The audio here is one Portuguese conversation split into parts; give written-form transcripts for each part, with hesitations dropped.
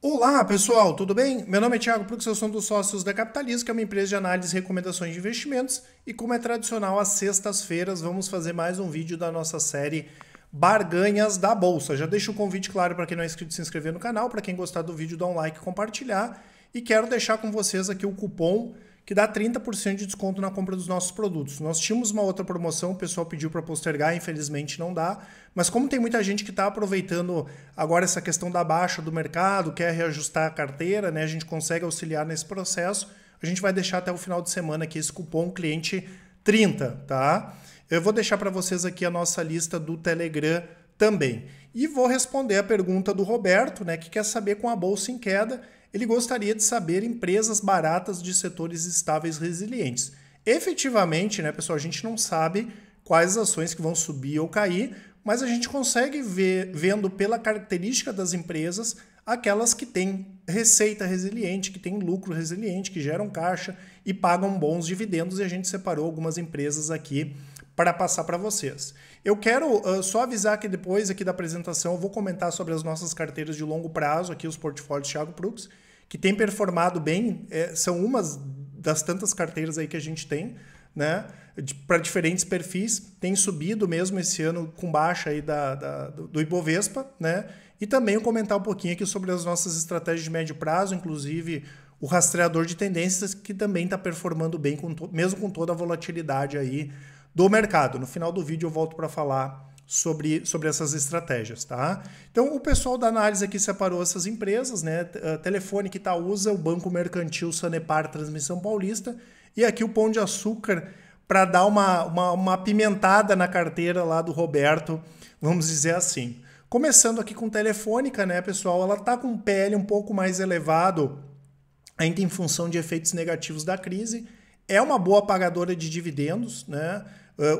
Olá, pessoal, tudo bem? Meu nome é Thiago Prux, eu sou um dos sócios da Capitaliza, que é uma empresa de análise e recomendações de investimentos. E como é tradicional, às sextas-feiras vamos fazer mais um vídeo da nossa série Barganhas da Bolsa. Já deixo o convite claro para quem não é inscrito se inscrever no canal, para quem gostar do vídeo, dá um like e compartilhar. E quero deixar com vocês aqui o cupom que dá 30% de desconto na compra dos nossos produtos. Nós tínhamos uma outra promoção, o pessoal pediu para postergar, infelizmente não dá, mas como tem muita gente que está aproveitando agora essa questão da baixa do mercado, quer reajustar a carteira, né, a gente consegue auxiliar nesse processo, a gente vai deixar até o final de semana aqui esse cupom cliente 30, tá? Eu vou deixar para vocês aqui a nossa lista do Telegram também. E vou responder a pergunta do Roberto, né, que quer saber com a bolsa em queda, ele gostaria de saber empresas baratas de setores estáveis resilientes. Efetivamente, né, pessoal, a gente não sabe quais ações que vão subir ou cair, mas a gente consegue ver, vendo pela característica das empresas, aquelas que têm receita resiliente, que têm lucro resiliente, que geram caixa e pagam bons dividendos, e a gente separou algumas empresas aqui para passar para vocês. Eu quero só avisar que depois aqui da apresentação eu vou comentar sobre as nossas carteiras de longo prazo, aqui os portfólios Thiago Prux, que tem performado bem, são umas das tantas carteiras aí que a gente tem, né, para diferentes perfis, tem subido mesmo esse ano com baixa aí do Ibovespa, né, e também eu comentar um pouquinho aqui sobre as nossas estratégias de médio prazo, inclusive o rastreador de tendências, que também está performando bem, mesmo com toda a volatilidade aí do mercado. No final do vídeo eu volto para falar sobre essas estratégias, tá? Então, o pessoal da análise aqui separou essas empresas, né? Telefônica, Itaúsa, o Banco Mercantil, Sanepar, Transmissão Paulista, e aqui o Pão de Açúcar, para dar uma apimentada na carteira lá do Roberto, vamos dizer assim. Começando aqui com Telefônica, né, pessoal? Ela está com um PL um pouco mais elevado, ainda em função de efeitos negativos da crise. É uma boa pagadora de dividendos, né?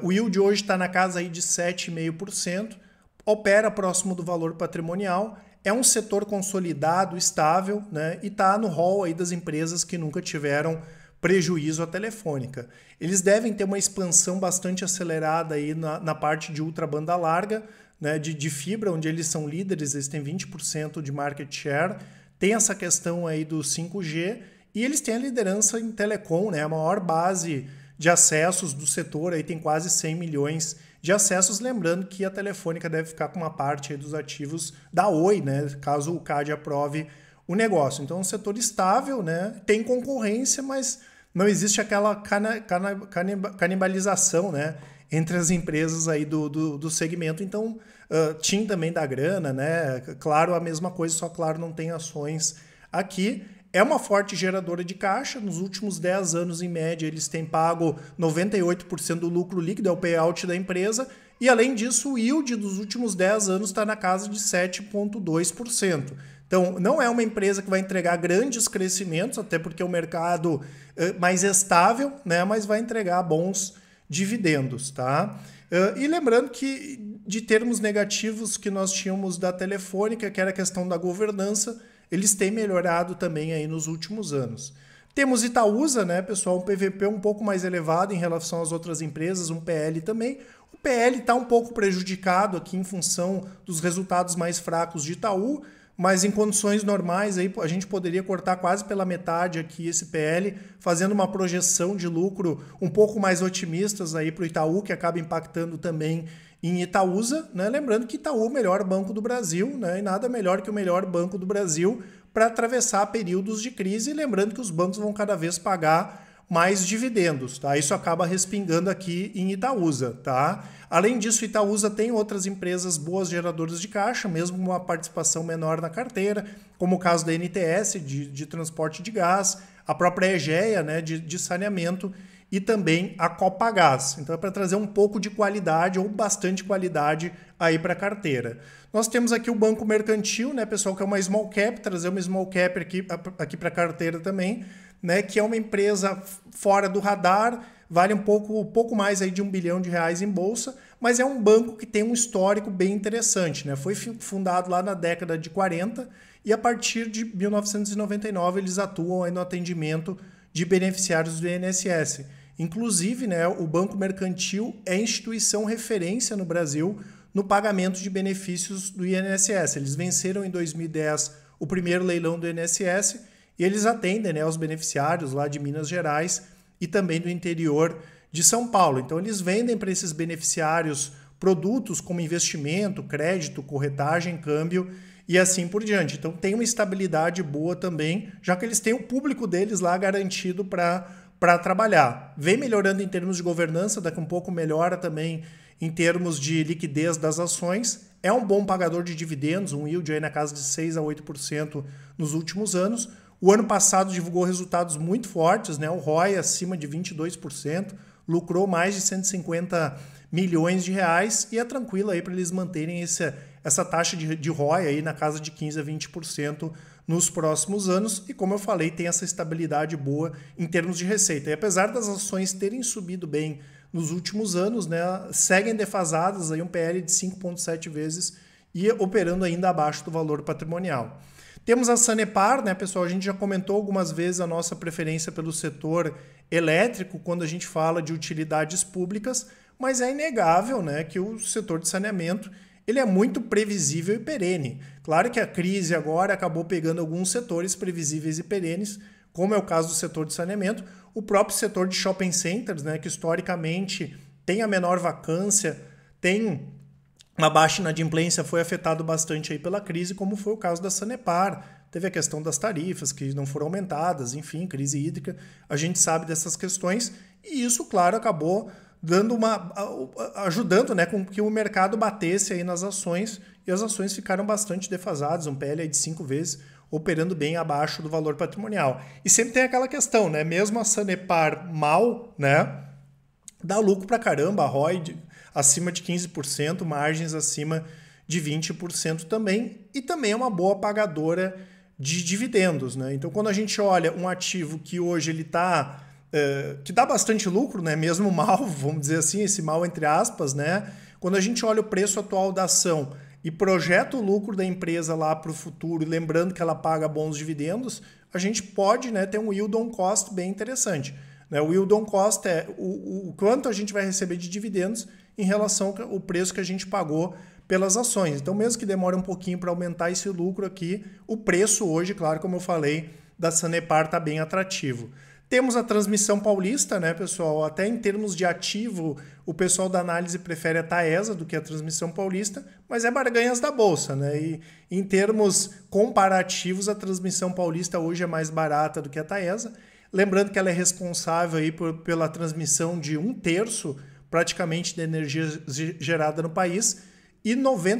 O yield hoje está na casa aí de 7,5%, opera próximo do valor patrimonial, é um setor consolidado, estável, né? E está no rol aí das empresas que nunca tiveram prejuízo à Telefônica. Eles devem ter uma expansão bastante acelerada aí na parte de ultra banda larga, né? De fibra, onde eles são líderes, eles têm 20% de market share, tem essa questão aí do 5G, e eles têm a liderança em telecom, né? A maior base de acessos do setor, aí tem quase 100 milhões de acessos, lembrando que a Telefônica deve ficar com uma parte aí dos ativos da Oi, né? Caso o CAD aprove o negócio. Então é um setor estável, né? Tem concorrência, mas não existe aquela canibalização, né, entre as empresas aí do segmento. Então, TIM também dá grana, né? Claro, a mesma coisa, só Claro não tem ações aqui. É uma forte geradora de caixa. Nos últimos 10 anos, em média, eles têm pago 98% do lucro líquido, é o payout da empresa. E, além disso, o yield dos últimos 10 anos está na casa de 7,2%. Então, não é uma empresa que vai entregar grandes crescimentos, até porque é um mercado mais estável, né? Mas vai entregar bons dividendos, tá? E lembrando que, de termos negativos que nós tínhamos da Telefônica, que era a questão da governança, eles têm melhorado também aí nos últimos anos. Temos Itaúsa, né, pessoal, um PVP um pouco mais elevado em relação às outras empresas, um PL também. O PL está um pouco prejudicado aqui em função dos resultados mais fracos de Itaú, mas em condições normais aí a gente poderia cortar quase pela metade aqui esse PL, fazendo uma projeção de lucro um pouco mais otimistas aí para o Itaú, que acaba impactando também em Itaúsa, né? Lembrando que Itaú é o melhor banco do Brasil, né? E nada melhor que o melhor banco do Brasil para atravessar períodos de crise, e lembrando que os bancos vão cada vez pagar mais dividendos, tá? Isso acaba respingando aqui em Itaúsa, tá? Além disso, Itaúsa tem outras empresas boas geradoras de caixa, mesmo com uma participação menor na carteira, como o caso da NTS, de transporte de gás, a própria Egea, né, de saneamento, e também a Copagaz. Então é para trazer um pouco de qualidade ou bastante qualidade aí para a carteira. Nós temos aqui o Banco Mercantil, né, pessoal, que é uma small cap, trazer uma small cap aqui para a carteira também, né, que é uma empresa fora do radar, vale um pouco mais aí de R$1 bilhão em bolsa, mas é um banco que tem um histórico bem interessante, né? Foi fundado lá na década de 40 e a partir de 1999 eles atuam aí no atendimento de beneficiários do INSS. Inclusive, né, o Banco Mercantil é instituição referência no Brasil no pagamento de benefícios do INSS. Eles venceram em 2010 o primeiro leilão do INSS, e eles atendem, né, os beneficiários lá de Minas Gerais e também do interior de São Paulo. Então eles vendem para esses beneficiários produtos como investimento, crédito, corretagem, câmbio e assim por diante. Então tem uma estabilidade boa também, já que eles têm o público deles lá garantido para trabalhar. Vem melhorando em termos de governança, daqui a um pouco melhora também em termos de liquidez das ações. É um bom pagador de dividendos, um yield aí na casa de 6 a 8% nos últimos anos. O ano passado divulgou resultados muito fortes, né? O ROI acima de 22%, lucrou mais de 150 milhões de reais e é tranquilo aí para eles manterem essa taxa de ROI aí na casa de 15 a 20% nos próximos anos. E como eu falei, tem essa estabilidade boa em termos de receita. E apesar das ações terem subido bem nos últimos anos, né, seguem defasadas, aí um PL de 5,7 vezes e operando ainda abaixo do valor patrimonial. Temos a Sanepar, né, pessoal? A gente já comentou algumas vezes a nossa preferência pelo setor elétrico quando a gente fala de utilidades públicas, mas é inegável, né, que o setor de saneamento ele é muito previsível e perene. Claro que a crise agora acabou pegando alguns setores previsíveis e perenes, como é o caso do setor de saneamento, o próprio setor de shopping centers, né, que historicamente tem a menor vacância, tem uma baixa inadimplência, foi afetado bastante aí pela crise, como foi o caso da Sanepar. Teve a questão das tarifas que não foram aumentadas, enfim, crise hídrica, a gente sabe dessas questões, e isso, claro, acabou ajudando, né, com que o mercado batesse aí nas ações, e as ações ficaram bastante defasadas, um PL aí de 5 vezes, operando bem abaixo do valor patrimonial. E sempre tem aquela questão, né, mesmo a Sanepar mal, né, dá lucro pra caramba, a ROI acima de 15%, margens acima de 20% também, e também é uma boa pagadora de dividendos, né? Então, quando a gente olha um ativo que hoje ele está que dá bastante lucro, né? Mesmo mal, vamos dizer assim, esse mal entre aspas, né? Quando a gente olha o preço atual da ação e projeta o lucro da empresa lá para o futuro, lembrando que ela paga bons dividendos, a gente pode, né, ter um yield on cost bem interessante. Né? O yield on cost é o quanto a gente vai receber de dividendos em relação ao preço que a gente pagou pelas ações. Então, mesmo que demore um pouquinho para aumentar esse lucro aqui, o preço hoje, claro, como eu falei, da Sanepar está bem atrativo. Temos a Transmissão Paulista, né, pessoal? Até em termos de ativo, o pessoal da análise prefere a Taesa do que a Transmissão Paulista, mas é barganhas da Bolsa, né? E em termos comparativos, a Transmissão Paulista hoje é mais barata do que a Taesa. Lembrando que ela é responsável aí pela transmissão de 1/3 praticamente da energia gerada no país, e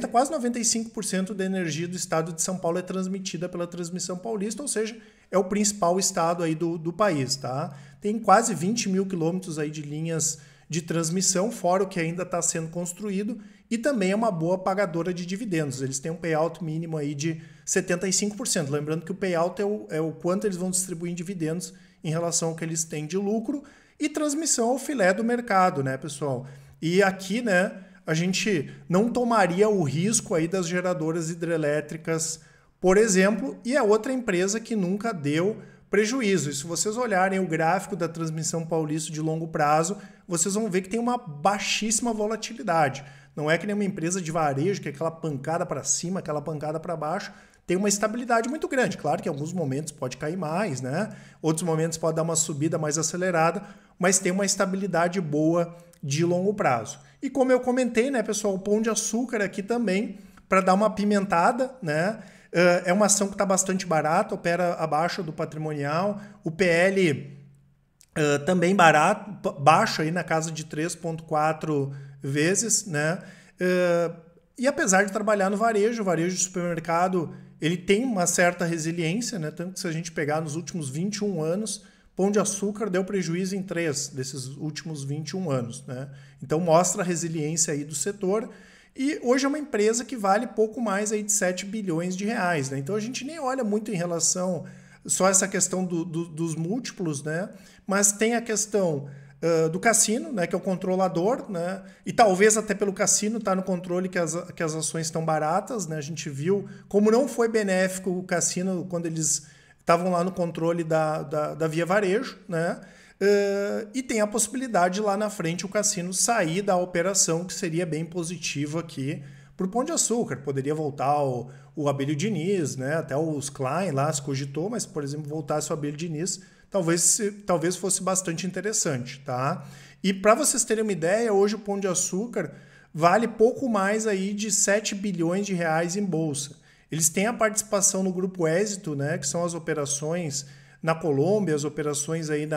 quase 95% da energia do estado de São Paulo é transmitida pela Transmissão Paulista, ou seja, é o principal estado aí do país, tá? Tem quase 20 mil quilômetros aí de linhas de transmissão, fora o que ainda está sendo construído, e também é uma boa pagadora de dividendos. Eles têm um payout mínimo aí de 75%. Lembrando que o payout é o quanto eles vão distribuir em dividendos em relação ao que eles têm de lucro, e transmissão ao filé do mercado, né, pessoal? E aqui, né, a gente não tomaria o risco aí das geradoras hidrelétricas, por exemplo, e é outra empresa que nunca deu prejuízo. E se vocês olharem o gráfico da Transmissão Paulista de longo prazo, vocês vão ver que tem uma baixíssima volatilidade. Não é que nem uma empresa de varejo, que é aquela pancada para cima, aquela pancada para baixo, tem uma estabilidade muito grande. Claro que em alguns momentos pode cair mais, né? Outros momentos pode dar uma subida mais acelerada, mas tem uma estabilidade boa de longo prazo. E como eu comentei, né, pessoal, o Pão de Açúcar aqui também, para dar uma apimentada, né? É uma ação que está bastante barata, opera abaixo do patrimonial, o PL também barato, baixo aí na casa de 3,4 vezes, né? E apesar de trabalhar no varejo, o varejo de supermercado, ele tem uma certa resiliência, né? Tanto que se a gente pegar nos últimos 21 anos, Pão de Açúcar deu prejuízo em 3 desses últimos 21 anos, né? Então mostra a resiliência aí do setor. E hoje é uma empresa que vale pouco mais aí de 7 bilhões de reais, né? Então a gente nem olha muito em relação só essa questão dos múltiplos, né? Mas tem a questão do cassino, né? Que é o controlador, né? E talvez até pelo cassino tá no controle que as ações estão baratas, né? A gente viu como não foi benéfico o cassino quando eles estavam lá no controle da Via Varejo, né? E tem a possibilidade lá na frente o cassino sair da operação, que seria bem positivo aqui para o Pão de Açúcar. Poderia voltar o Abílio Diniz, né? Até os Klein lá se cogitou, mas, por exemplo, voltasse o Abílio Diniz, talvez fosse bastante interessante, tá? E para vocês terem uma ideia, hoje o Pão de Açúcar vale pouco mais aí de 7 bilhões de reais em bolsa. Eles têm a participação no Grupo Êxito, né, que são as operações na Colômbia, as operações aí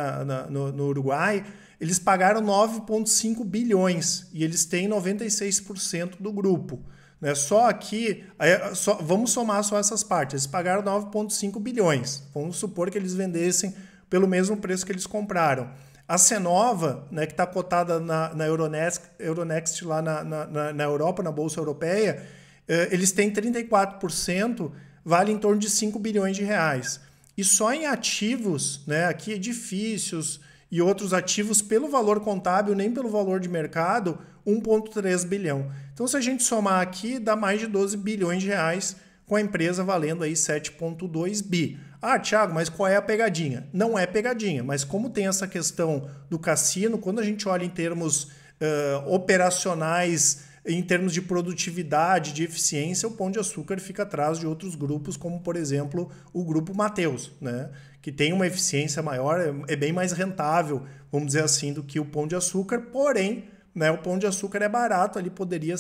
no Uruguai. Eles pagaram 9,5 bilhões e eles têm 96% do grupo. Né? Só aqui, vamos somar só essas partes. Eles pagaram 9,5 bilhões. Vamos supor que eles vendessem pelo mesmo preço que eles compraram. A Cenova, né, que está cotada na Euronext lá na Europa, na Bolsa Europeia, eles têm 34%, vale em torno de 5 bilhões de reais. E só em ativos, né, aqui edifícios e outros ativos, pelo valor contábil, nem pelo valor de mercado, 1,3 bilhão. Então, se a gente somar aqui, dá mais de 12 bilhões de reais, com a empresa valendo aí 7,2 bi. Ah, Thiago, mas qual é a pegadinha? Não é pegadinha, mas como tem essa questão do cassino, quando a gente olha em termos operacionais, em termos de produtividade, de eficiência, o Pão de Açúcar fica atrás de outros grupos, como, por exemplo, o Grupo Mateus, né? Que tem uma eficiência maior, é bem mais rentável, vamos dizer assim, do que o Pão de Açúcar, porém, né, o Pão de Açúcar é barato, ali poderia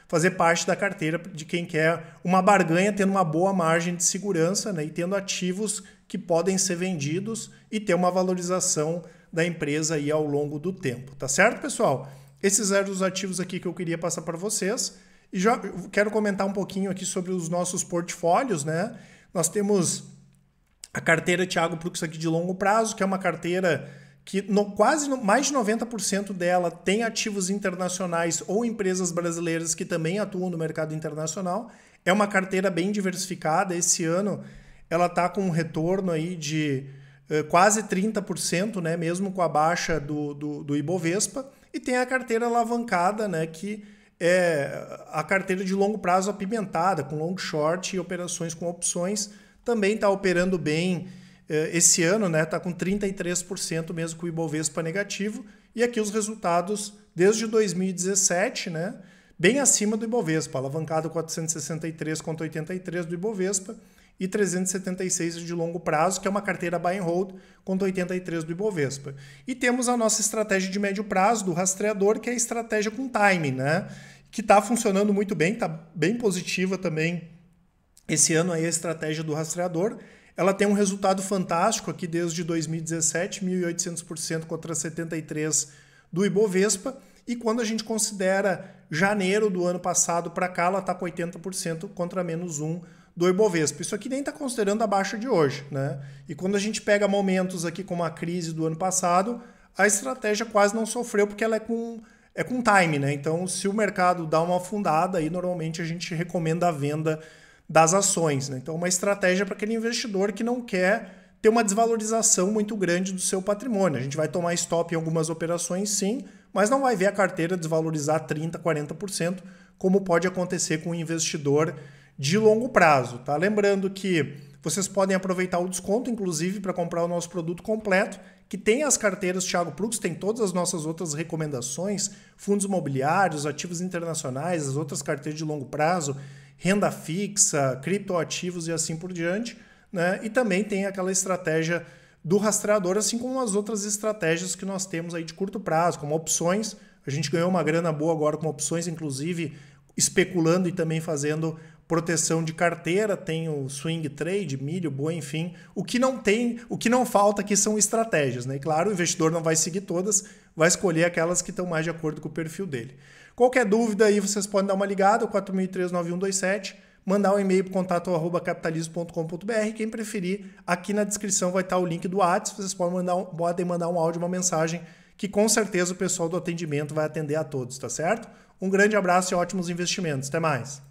fazer parte da carteira de quem quer uma barganha, tendo uma boa margem de segurança, né, e tendo ativos que podem ser vendidos e ter uma valorização da empresa aí ao longo do tempo. Tá certo, pessoal? Esses eram os ativos aqui que eu queria passar para vocês. E já quero comentar um pouquinho aqui sobre os nossos portfólios, né? Nós temos a carteira Thiago Prux aqui de longo prazo, que é uma carteira que mais de 90% dela tem ativos internacionais ou empresas brasileiras que também atuam no mercado internacional. É uma carteira bem diversificada. Esse ano ela está com um retorno aí de quase 30%, né? Mesmo com a baixa do Ibovespa. E tem a carteira alavancada, né, que é a carteira de longo prazo apimentada, com long short e operações com opções. Também está operando bem esse ano, né, está com 33% mesmo com o Ibovespa negativo. E aqui os resultados desde 2017, né, bem acima do Ibovespa, alavancado 463,83 do Ibovespa e 376 de longo prazo, que é uma carteira buy and hold, com 83 do Ibovespa. E temos a nossa estratégia de médio prazo do rastreador, que é a estratégia com timing, né? Que está funcionando muito bem, está bem positiva também esse ano aí a estratégia do rastreador. Ela tem um resultado fantástico aqui desde 2017, 1.800% contra 73% do Ibovespa. E quando a gente considera janeiro do ano passado para cá, ela está com 80% contra menos 1% do Ibovespa. Isso aqui nem está considerando a baixa de hoje, né? E quando a gente pega momentos aqui como a crise do ano passado, a estratégia quase não sofreu porque ela é com time, né? Então, se o mercado dá uma afundada, aí normalmente a gente recomenda a venda das ações, né? Então, uma estratégia para aquele investidor que não quer ter uma desvalorização muito grande do seu patrimônio. A gente vai tomar stop em algumas operações, sim, mas não vai ver a carteira desvalorizar 30%, 40%, como pode acontecer com um investidor de longo prazo, tá? Lembrando que vocês podem aproveitar o desconto, inclusive, para comprar o nosso produto completo, que tem as carteiras Thiago Prux, tem todas as nossas outras recomendações, fundos imobiliários, ativos internacionais, as outras carteiras de longo prazo, renda fixa, criptoativos e assim por diante, né? E também tem aquela estratégia do rastreador, assim como as outras estratégias que nós temos aí de curto prazo, como opções. A gente ganhou uma grana boa agora com opções, inclusive especulando e também fazendo proteção de carteira, tem o swing trade, milho, boi, enfim. O que não falta aqui são estratégias, né? E claro, o investidor não vai seguir todas, vai escolher aquelas que estão mais de acordo com o perfil dele. Qualquer dúvida aí, vocês podem dar uma ligada, 4003-9127, mandar um e-mail para contato@capitalismo.com.br. Quem preferir, aqui na descrição vai estar o link do WhatsApp, vocês podem mandar um áudio, uma mensagem, que com certeza o pessoal do atendimento vai atender a todos, tá certo? Um grande abraço e ótimos investimentos. Até mais!